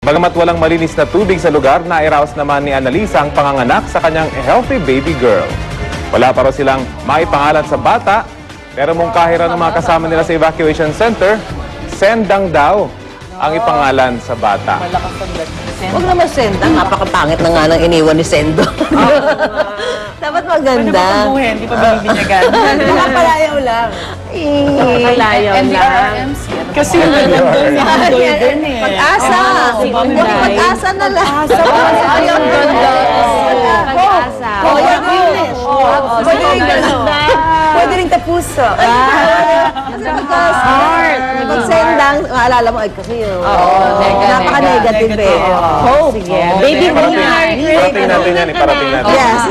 Bagamat walang malinis na tubig sa lugar, nairaos naman ni Annalisa ang panganganak sa kanyang healthy baby girl. Wala pa raw silang maipangalan sa bata, pero mungkahi raw ng mga kasama nila sa evacuation center, Sendang daw ang ipangalan sa bata. Huwag naman Sendang, napakapangit na nga nang iniwan ni Sendo. Dapat maganda. Hindi pa binibinyagan. Nakapalayaw lang. Nakapalayaw lang. Kasi yung nandun niya, golden eh. Pag-asa. Pag-asa na lang. Ayaw ganda. Pag-asa. Pwede rin tapuso. Heart. Pag Sendang, maalala mo, ay kasi yun. Napaka-negative eh. Hope. Baby Hope. Parating natin yan, iparating natin. Yes.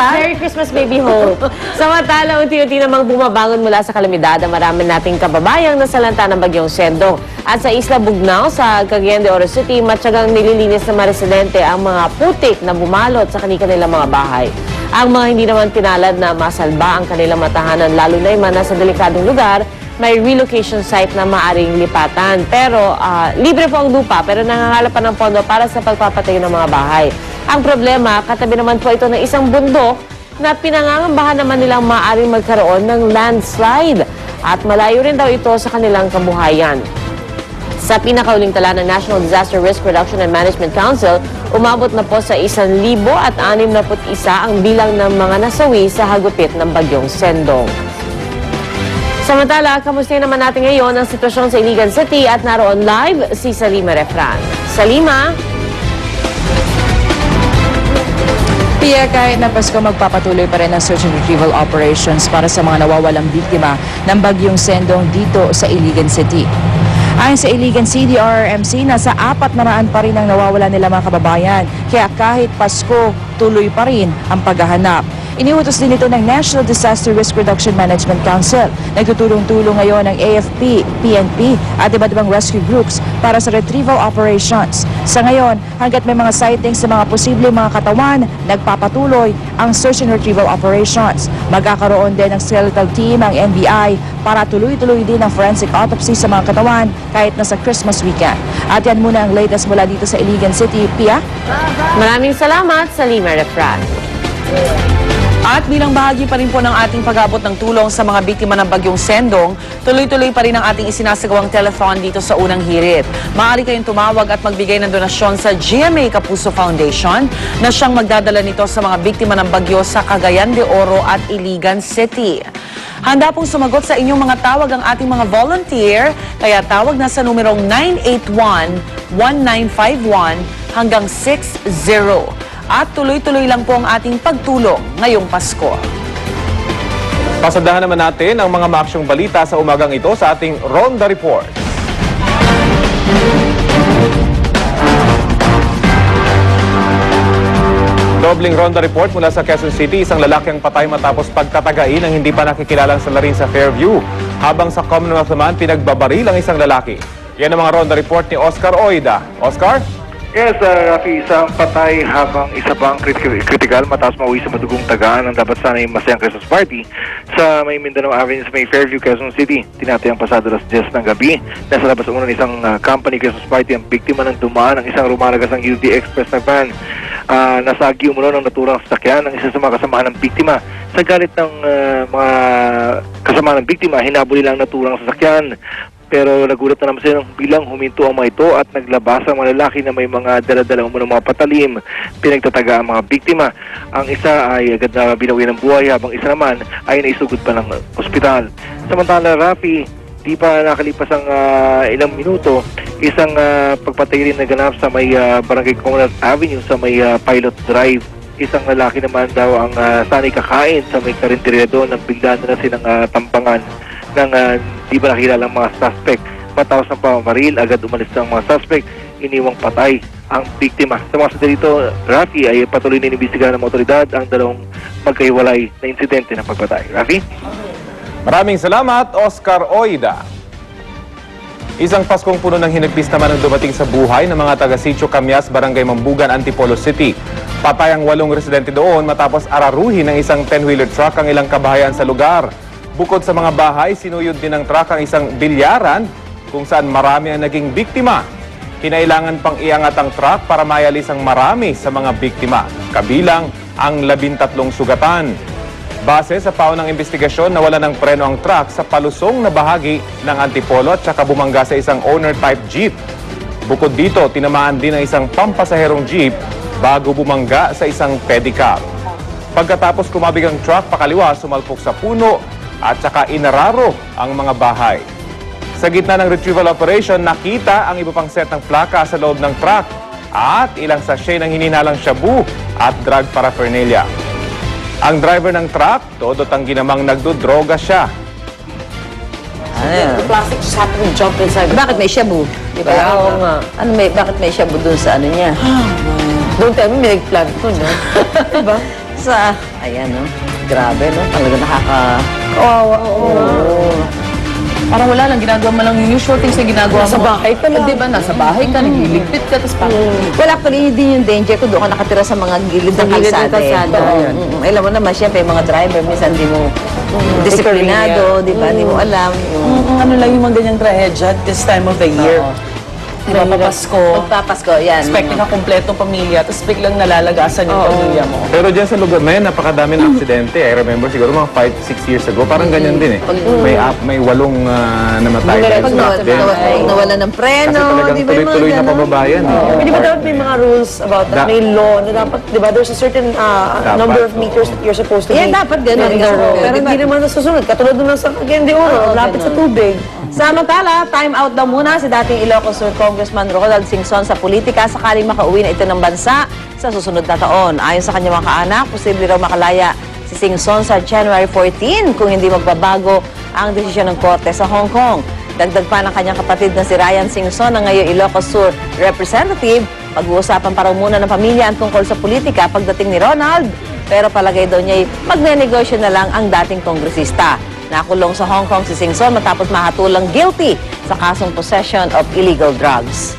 Merry Christmas, Baby Hope. Samantala, unti-unti namang bumabangon mula sa kalamidad ang marami nating kababayang nasalanta ng bagyong Sendong. At sa Isla Bugnao, sa Cagayan de Oro City, matyagang nililinis ng mga residente ang mga putik na bumalot sa kanilang mga bahay. Ang mga hindi naman pinalad na masalba ang kanilang matahanan, lalo na yung mga nasa delikadong lugar, may relocation site na maaring lipatan. Pero libre po ang lupa, pero nangangalap pa ng pondo para sa pagpapatayo ng mga bahay. Ang problema, katabi naman po ito ng isang bundok na pinangangambahan naman nilang maaring magkaroon ng landslide. At malayo rin daw ito sa kanilang kabuhayan. Sa pinakauling tala ng National Disaster Risk Reduction and Management Council, umabot na po sa 1,061 ang bilang ng mga nasawi sa hagupit ng bagyong Sendong. Samantala, kamusta naman natin ngayon ang sitwasyon sa Iligan City at naroon live si Salima Refran. Salima? Pia, kahit na Pasko, magpapatuloy pa rin ang search and retrieval operations para sa mga nawawalang biktima ng bagyong Sendong dito sa Iligan City. Ayon sa Iligan CDRRMC, nasa 400 pa rin ang nawawala nila mga kababayan. Kaya kahit Pasko, tuloy pa rin ang paghahanap. Iniutos din ito ng National Disaster Risk Reduction Management Council. Nagtutulong-tulong ngayon ng AFP, PNP at iba't ibang rescue groups para sa retrieval operations. Sa ngayon, hanggat may mga sightings sa mga posibleng mga katawan, nagpapatuloy ang search and retrieval operations. Magkakaroon din ng skeletal team ang NBI para tuloy-tuloy din ang forensic autopsy sa mga katawan kahit nasa Christmas weekend. At yan muna ang latest mula dito sa Iligan City. Pia? Maraming salamat, Salima Refran. At bilang bahagi pa rin po ng ating pag-abot ng tulong sa mga biktima ng bagyong Sendong, tuloy-tuloy pa rin ang ating isinasagawang telethon dito sa unang hirit. Maaari kayong tumawag at magbigay ng donasyon sa GMA Kapuso Foundation na siyang magdadala nito sa mga biktima ng bagyo sa Cagayan de Oro at Iligan City. Handa pong sumagot sa inyong mga tawag ang ating mga volunteer, kaya tawag na sa numerong 981-1951 hanggang 60. At tuloy-tuloy lang po ang ating pagtulong ngayong Pasko. Pasadahan naman natin ang mga maaksyong balita sa umagang ito sa ating Ronda Report. Dobling Ronda Report mula sa Quezon City, isang lalaki ang patay matapos pagtatagain ng hindi pa nakikilalang salarin sa Fairview. Habang sa Commonwealth naman, pinagbabaril ang isang lalaki. Yan ang mga Ronda Report ni Oscar Oida. Oscar? Yes, Rafi, isang patay habang isa pang critical matapos mauwi sa madugong tagaan ng dapat sana'y masayang Christmas party sa may Mindanao Avenue sa may Fairview, Quezon City. Tinatayang pasado alas 10 ng gabi. Nasa labas ng unang isang company Christmas party ang biktima ng dumaan ng isang rumalagas ng UD Express na van. Nasagi umuno ng naturang sasakyan ng isa sa mga kasamaan ng biktima. Sa galit ng mga kasamaan ng biktima, hinabol nila ang naturang sasakyan. Pero nagulat na naman sila bilang huminto ang mga ito at naglabas ang mga lalaki na may mga dala-dala ng mga patalim. Pinagtataga ang mga biktima. Ang isa ay agad na binawi ng buhay habang isa naman ay naisugod pa ng ospital. Samantala, Rafi, di pa nakalipas ang ilang minuto, isang pagpatay rin naganap sa may Barangay Commonwealth Avenue sa may Pilot Drive. Isang lalaki naman daw ang sanay kakain sa may karinderya doon nang bigla na silang tampangan ng di ba nakilalang mga suspect. Matapos ng pamamaril, agad umalis ng mga suspect, iniwang patay ang biktima. Sa mga sa dito, Rafi, ay patuloy na inimbestigahan ng mga otoridad ang dalawang magkahiwalay na insidente ng pagpatay. Rafi? Maraming salamat, Oscar Oida. Isang Paskong puno ng hinagpis naman ang dumating sa buhay ng mga taga-Sitio Camias, Barangay Mambugan, Antipolo City. Patay ang 8 residente doon matapos araruhin ng isang 10-wheeler truck ang ilang kabahayan sa lugar. Bukod sa mga bahay, sinuyod din ng truck ang isang bilyaran kung saan marami ang naging biktima. kinailangan pang iangat ang truck para mayalis ang marami sa mga biktima, kabilang ang 13 sugatan. Base sa paunang investigasyon, nawala ng preno ang truck sa palusong na bahagi ng Antipolo at saka bumangga sa isang owner-type jeep. Bukod dito, tinamaan din ang isang pampasaherong jeep bago bumangga sa isang pedicab. Pagkatapos kumabig ang truck pakaliwa, sumalpok sa puno at saka inararo ang mga bahay. Sa gitna ng retrieval operation, nakita ang iba pang set ng plaka sa loob ng truck at ilang sachet ng hininalang shabu at drug paraphernalia. Ang driver ng truck, todo tanggi namang nagdodroga siya. The plastic just happened to jump inside. Bakit may shabu? Di ba? Kaya, oo nga. Bakit may shabu dun sa ano niya? Don't tell me, may nag-plan ko, no? Diba? Sa, ayan, no? Grabe, no? Talaga Kawawa. Parang wala lang, ginagawa mo lang yung usual things na ginagawa mo. Nasa bahay ka lang. Di ba? Nasa bahay ka, nagliligpit ka, tapos parang... Well, actually, hindi yung danger ko doon ka nakatira sa mga gilid ng gilid ng kalsada. kalsada. Alam mo naman, siyempre, yung mga driver, minsan di mo disiplinado, di ba? Di mo alam. Ano lang yung mga ganyang trahedya this time of the year. Di ba, papasko, Pagpapasko, yan. expecting ka kompletong pamilya, tapos biglang nalalagasan yung pamilya mo. Pero dyan sa lugar na yan, napakadami ng aksidente. I remember siguro mga 5-6 years ago, parang ganyan din eh. May 8 namatay dahil Pag sa accident. nawala ng preno, Kasi talagang di ba yung mga tuloy-tuloy na ganon? pababayan. Di ba dapat may mga rules about that? May law na dapat, di ba, there's a certain number of meters you're supposed to be. Yeah, dapat ganun. in the road. Pero hindi naman nasusunod. Katulad nung sa Cagayan de Oro, lapit sa tubig. Samantala, time out daw muna si dating Ilocos Sur Congressman Ronald Singson sa politika sakaling makauwi na ito ng bansa sa susunod na taon. Ayon sa kanyang mga kaanak, posible raw makalaya si Singson sa January 14 kung hindi magbabago ang desisyon ng korte sa Hong Kong. Dagdag pa ng kanyang kapatid na si Ryan Singson na ngayon Ilocos Sur Representative, pag-uusapan pa raw muna ng pamilya ang tungkol sa politika pagdating ni Ronald. Pero palagay daw niya magne-negosyo na lang ang dating kongresista. Nakulong sa Hong Kong si Singson matapos mahatulang guilty sa kasong possession of illegal drugs.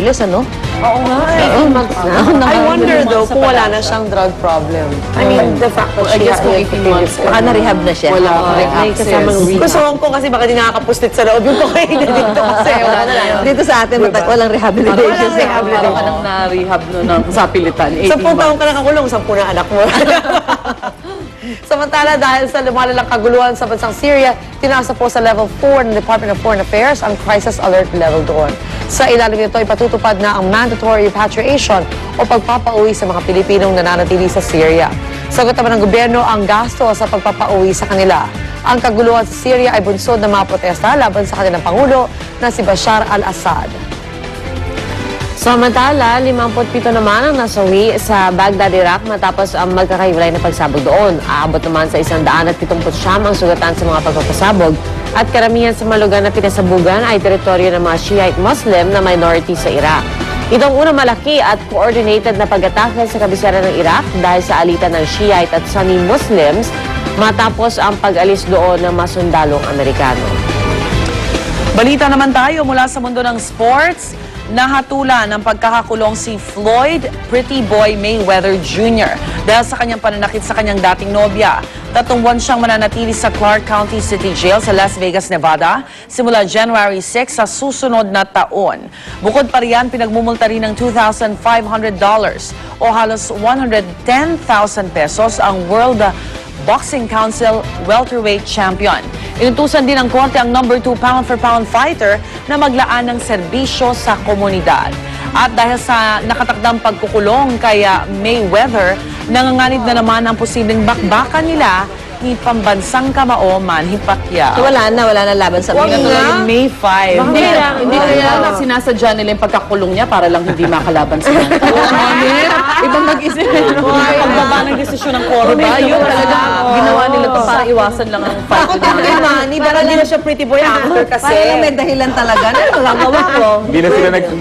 Bilis, ano? Oo nga. 18 months na. I wonder though kung wala na siyang drug problem. I mean, the fact that I she guess kung 18 months Baka na-rehab na siya. Wala pa rin may kasamang access. Kung sa Hong Kong kasi baka di nakakapuslit sa loob yung kokain dito kasi wala na lang. Dito sa atin, walang rehabilitation. Walang rehabilitation. Parang ka nang na-rehab no, ng sapilitan. 10 taong ka nakakulong, 10 na anak mo. Samantala, dahil sa lumalalang kaguluhan sa bansang Syria, tinasa po sa level 4 ng Department of Foreign Affairs ang crisis alert level doon. Sa ilalim nito, ipatutupad na ang mandatory repatriation o pagpapauwi sa mga Pilipinong nananatili sa Syria. Sagot naman ng gobyerno ang gasto sa pagpapauwi sa kanila. Ang kaguluhan sa Syria ay bunsod ng mga protesta laban sa kanilang Pangulo na si Bashar al-Assad. Samantala, 57 naman ang nasawi sa Baghdad, Iraq matapos ang magkakahiwalay na pagsabog doon. Aabot naman sa 179 ang sugatan sa mga pagpapasabog at karamihan sa mga lugar na pinasabugan ay teritoryo ng mga Shiite Muslim na minority sa Iraq. Ito ang unang malaki at coordinated na pag-atake sa kabisera ng Iraq dahil sa alitan ng Shiite at Sunni Muslims matapos ang pag-alis doon ng mga sundalong Amerikano. Balita naman tayo mula sa mundo ng sports. Nahatulan ng pagkakakulong si Floyd Pretty Boy Mayweather Jr. dahil sa kanyang pananakit sa kanyang dating nobya. 3 buwan siyang mananatili sa Clark County City Jail sa Las Vegas, Nevada simula January 6 sa susunod na taon. Bukod pa riyan, pinagmumulta rin ng $2,500 o halos 110,000 pesos ang World Boxing Council welterweight champion. Inutusan din ng korte ang number 2 pound-for-pound fighter na maglaan ng serbisyo sa komunidad. At dahil sa nakatakdang pagkukulong kay Mayweather, nanganganib na naman ang posibleng bakbakan nila ni pambansang kamao Manny Pacquiao. Wala na laban sa mga. Yung May 5. Hindi kaya lang sinasadya nila yung pagkakulong niya para lang hindi makalaban sa kanya. Ibang nag-isip. Pagbaba ng desisyon ng korte. Yun talaga. Ginawa nila ito para iwasan lang ang fight. Ako din kay Manny, Para hindi na siya pretty boy actor kasi. Parang may dahilan talaga. Ano gagawa ko? Hindi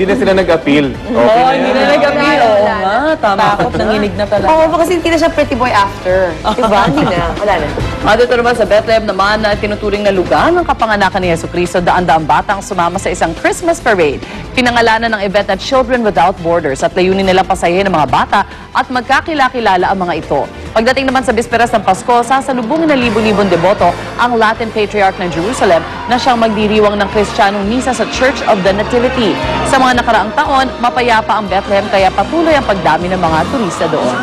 na sila nag-appeal. Okay na Hindi yan. na nag-appeal. Oo nga, tama. Nanginig na talaga. Oo, kasi hindi na siya pretty boy after. Diba? Hindi na. Wala na. At ito naman sa Bethlehem naman na tinuturing na lugar ng kapanganakan ni Jesucristo, daan-daang batang sumama sa isang Christmas parade. Pinangalanan ng event na Children Without Borders at layunin nilang pasayahin ng mga bata at magkakilala-kilala ang mga ito. Pagdating naman sa bisperas ng Pasko, sasalubungin ng libo-libong deboto ang Latin Patriarch ng Jerusalem na siyang magdiriwang ng Kristiyanong misa sa Church of the Nativity. Sa mga nakaraang taon, mapayapa ang Bethlehem kaya patuloy ang pagdami ng mga turista doon.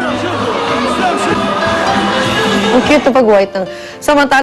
Ang cute na pag-white ng... Samantala,